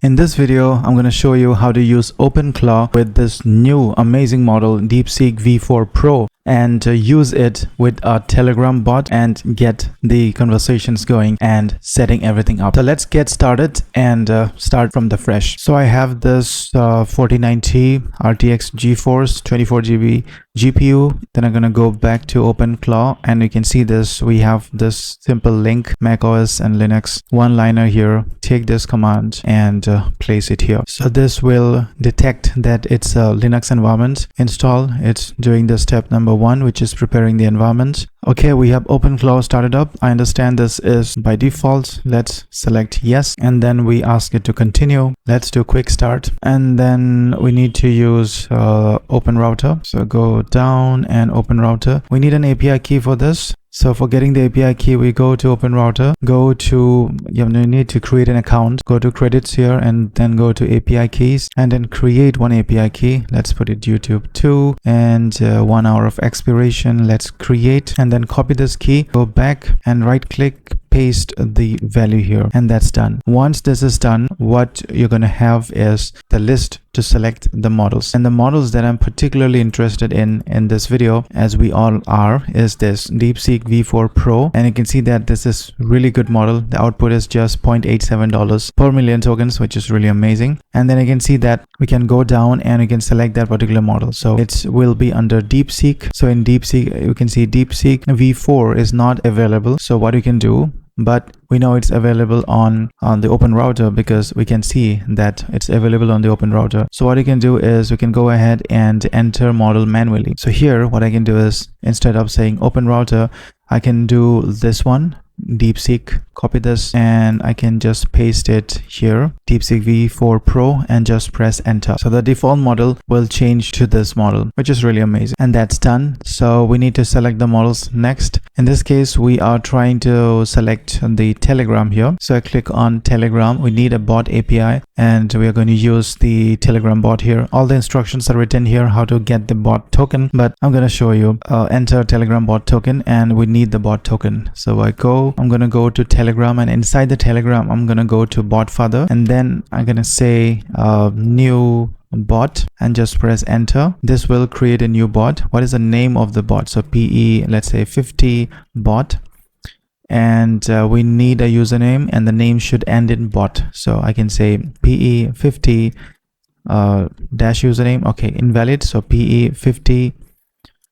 In this video, I'm going to show you how to use Openclaw with this new amazing model DeepSeek V4 Pro and use it with a Telegram bot and get the conversations going and setting everything up. So let's get started and start from the fresh. So I have this 4090 RTX GeForce 24GB GPU. Then I'm going to go back to Openclaw and you can see this. We have this simple link, macOS and Linux one-liner here. Take this command and place it here. So this will detect that it's a Linux environment install. It's doing the step number 1, which is preparing the environment. Okay, we have Openclaw started up. I understand this is by default. Let's select yes, and then we ask it to continue. Let's do quick start, and then we need to use Openrouter. So go down and Openrouter. We need an API key for this. So for getting the API key, we go to Openrouter, go to, you need to create an account, go to credits here and then go to API keys and then create one API key. Let's put it YouTube 2 and 1 hour of expiration. Let's create and then copy this key, go back and right click, paste the value here, and that's done. Once this is done, what you're going to have is the list to select the models, and the models that I'm particularly interested in this video, as we all are, is this DeepSeek V4 Pro. And you can see that this is really good model. The output is just $0.87 per million tokens, which is really amazing. And then you can see that we can go down and you can select that particular model. So it will be under DeepSeek. So in DeepSeek, you can see DeepSeek V4 is not available. So what you can do, but we know it's available on the Openrouter because we can see that it's available on the Openrouter. So what you can do is we can go ahead and enter model manually. So here what I can do is, instead of saying Openrouter, I can do this one, DeepSeek, copy this, and I can just paste it here, DeepSeek V4 Pro, and just press enter. So the default model will change to this model, which is really amazing. And that's done. So we need to select the models next. In this case, we are trying to select the Telegram here. So I click on Telegram. We need a bot API and we are going to use the Telegram bot here. All the instructions are written here how to get the bot token, but I'm going to show you. Enter Telegram bot token, and we need the bot token. So I'm going to go to Telegram, and inside the Telegram, I'm going to go to bot father, and then I'm going to say new bot and just press enter. This will create a new bot. What is the name of the bot? So PE, let's say 50 bot, and we need a username and the name should end in bot. So I can say PE 50 dash username. Okay, invalid. So PE 50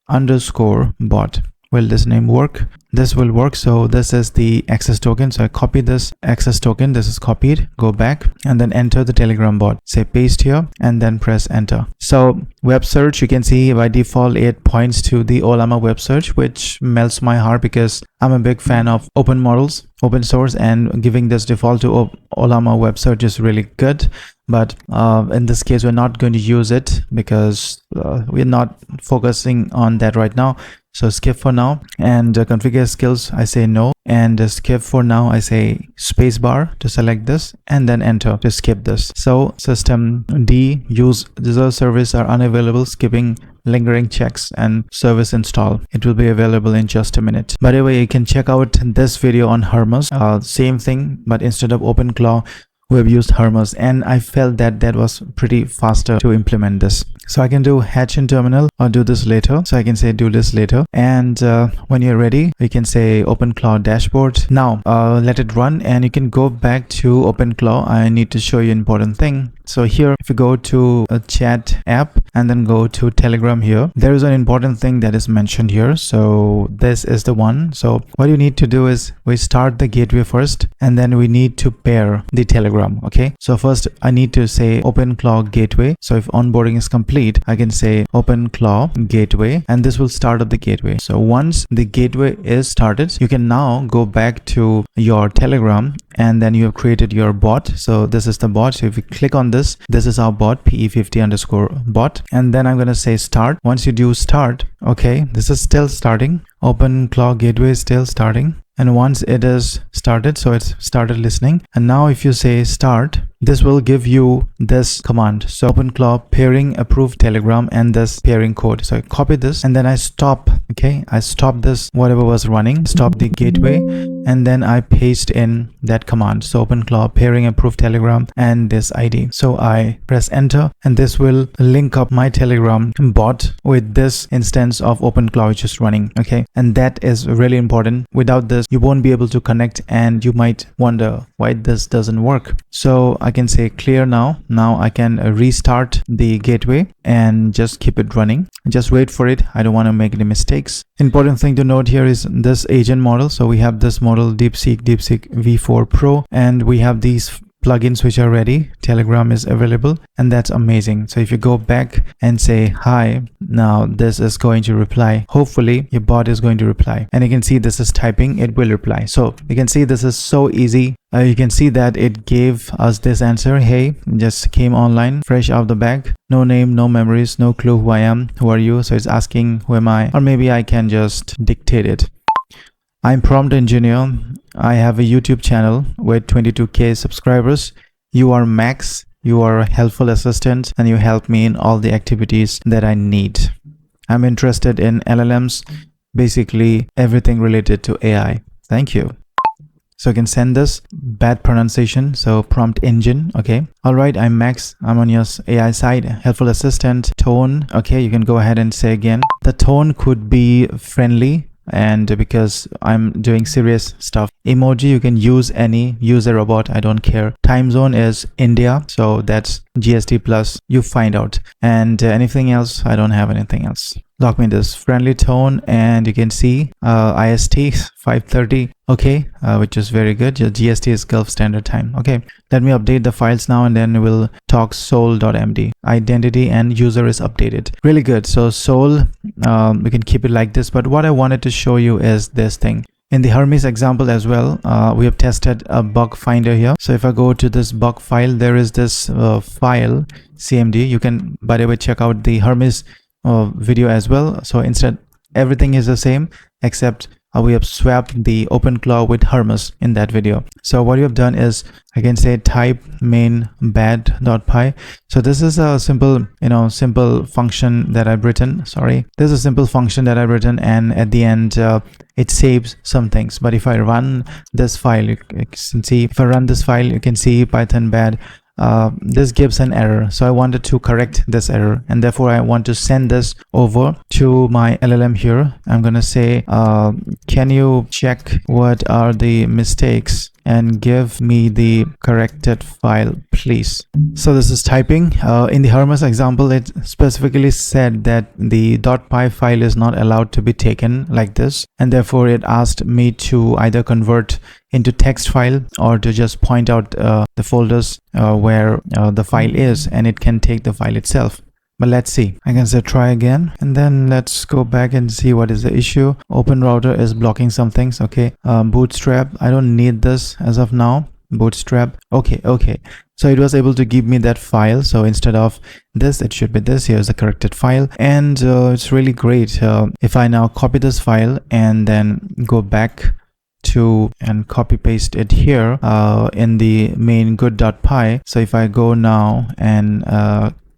underscore bot. Will this name work? This will work. So this is the access token. So I copy this access token. This is copied. Go back and then enter the Telegram bot. Say paste here and then press enter. So web search, you can see by default it points to the Ollama web search, which melts my heart because I'm a big fan of open models, open source, and giving this default to Ollama web search is really good. But in this case, we're not going to use it because we're not focusing on that right now. So skip for now, and configure skills, I say no, and skip for now, I say spacebar to select this, and then enter to skip this. So system D, use reserve service are unavailable, skipping lingering checks and service install. It will be available in just a minute. By the way, you can check out this video on Hermes, same thing, but instead of Openclaw, we have used Hermes, and I felt that that was pretty faster to implement this. So I can do hatch in terminal or do this later. So I can say do this later. And when you're ready, we can say Openclaw dashboard. Now let it run and you can go back to Openclaw. I need to show you an important thing. So here, if you go to a chat app and then go to Telegram here, there is an important thing that is mentioned here. So this is the one. So what you need to do is we start the gateway first, and then we need to pair the Telegram. Okay. So first I need to say Openclaw gateway. So if onboarding is complete, I can say Openclaw gateway, and this will start up the gateway. So once the gateway is started, you can now go back to your Telegram, and then you have created your bot. So this is the bot. So if you click on this is our bot, PE50 underscore bot, and then I'm going to say start. Once you do start, okay, this is still starting. Openclaw gateway is still starting, and once it is started, so it's started listening, and now if you say start, this will give you this command. So OpenClaw pairing approved Telegram and this pairing code. So I copy this and then I stop. Okay, I stop this whatever was running, stop the gateway, and then I paste in that command. So OpenClaw pairing approved Telegram and this ID. So I press enter and this will link up my Telegram bot with this instance of OpenClaw which is running. Okay, and that is really important. Without this you won't be able to connect and you might wonder why this doesn't work. So I can say clear now. Now I can restart the gateway and just keep it running. Just wait for it. I don't want to make any mistakes. Important thing to note here is this agent model. So we have this model DeepSeek V4 Pro, and we have these plugins which are ready. Telegram is available, and that's amazing. So if you go back and say hi, now this is going to reply. Hopefully your bot is going to reply, and you can see this is typing, it will reply. So you can see this is so easy. You can see that it gave us this answer: hey, just came online, fresh out the bag, no name, no memories, no clue who I am, who are you. So it's asking who am I, or maybe I can just dictate it. I'm prompt engineer. I have a YouTube channel with 22k subscribers. You are Max. You are a helpful assistant and you help me in all the activities that I need. I'm interested in LLMs, basically everything related to AI. Thank you. So you can send this. Bad pronunciation, so prompt engine. Okay, all right, I'm Max, I'm on your AI side, helpful assistant. Tone, okay, you can go ahead and say again. The tone could be friendly, and because I'm doing serious stuff. Emoji, you can use any, use a robot, I don't care. Time zone is India, so that's GST plus, you find out. And anything else, I don't have anything else. Lock me this friendly tone, and you can see IST 5:30, okay, which is very good. Your GST is Gulf Standard Time. Okay, let me update the files now, and then we'll talk soul.md. Identity and user is updated. Really good. So soul, we can keep it like this, but what I wanted to show you is this thing. In the Hermes example as well, we have tested a bug finder here. So if I go to this bug file, there is this file cmd. You can, by the way, check out the Hermes video as well. So instead, everything is the same except we have swapped the OpenClaw with Hermes in that video. So what you have done is, I can say type main bad.py. So this is a simple, simple function that I've written. Sorry, this is a simple function that I've written, and at the end it saves some things. But if I run this file, you can see, if I run this file, you can see Python bad. This gives an error, so I wanted to correct this error, and therefore I want to send this over to my LLM here. I'm gonna say can you check what are the mistakes and give me the corrected file, please. So this is typing. In the Hermes example, it specifically said that the .py file is not allowed to be taken like this, and therefore it asked me to either convert into text file or to just point out the folders where the file is, and it can take the file itself. But let's see. I can say try again, and then let's go back and see what is the issue. Openrouter is blocking some things. Okay, bootstrap, I don't need this as of now. Bootstrap, okay. So it was able to give me that file. So instead of this, it should be this. Here's the corrected file, and it's really great. If I now copy this file and then go back to and copy paste it here in the main good.py. So if I go now and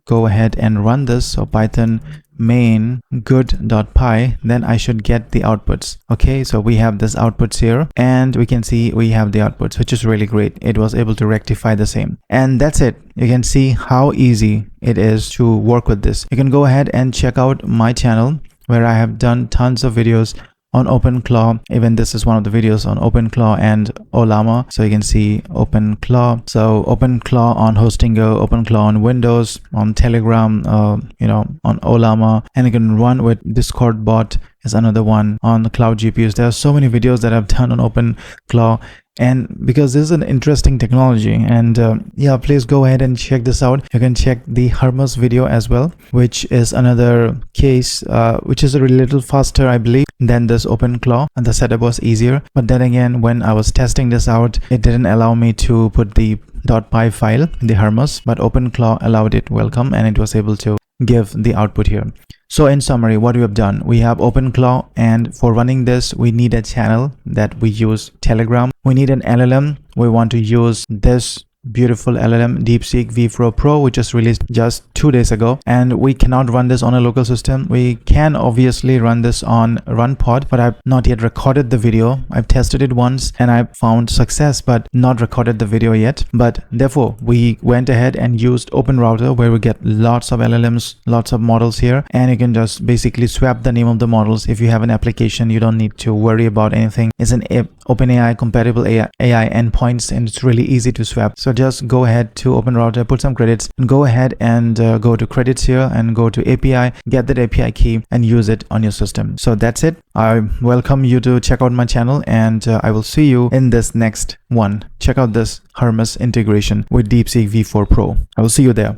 go ahead and run this, so Python main good.py, then I should get the outputs. Okay, so we have this outputs here, and we can see we have the outputs, which is really great. It was able to rectify the same, and that's it. You can see how easy it is to work with this. You can go ahead and check out my channel where I have done tons of videos on OpenClaw. Even this is one of the videos on OpenClaw and Ollama. So you can see OpenClaw. So OpenClaw on hosting Go, OpenClaw on Windows, on Telegram, on Ollama, and you can run with Discord bot is another one on the cloud GPUs. There are so many videos that I've done on OpenClaw, and because this is an interesting technology, and yeah, please go ahead and check this out. You can check the Hermes video as well, which is another case which is a little faster, I believe, than this OpenClaw, and the setup was easier. But then again, when I was testing this out, it didn't allow me to put the .py file in the Hermes, but OpenClaw allowed it. Welcome, and it was able to give the output here. So in summary, what we have done, we have OpenClaw, and for running this, we need a channel that we use Telegram. We need an LLM. We want to use this beautiful LLM DeepSeek V4 Pro, which just released just 2 days ago. And we cannot run this on a local system. We can obviously run this on RunPod, but I've not yet recorded the video. I've tested it once and I found success, but not recorded the video yet. But therefore, we went ahead and used Openrouter, where we get lots of LLMs, lots of models here, and you can just basically swap the name of the models. If you have an application, you don't need to worry about anything. It's an OpenAI compatible AI endpoints, and it's really easy to swap. So just go ahead to Openrouter, put some credits, and go ahead and go to credits here and go to API, get that API key and use it on your system. So that's it. I welcome you to check out my channel, and I will see you in this next one. Check out this Hermes integration with DeepSeek V4 Pro. I will see you there.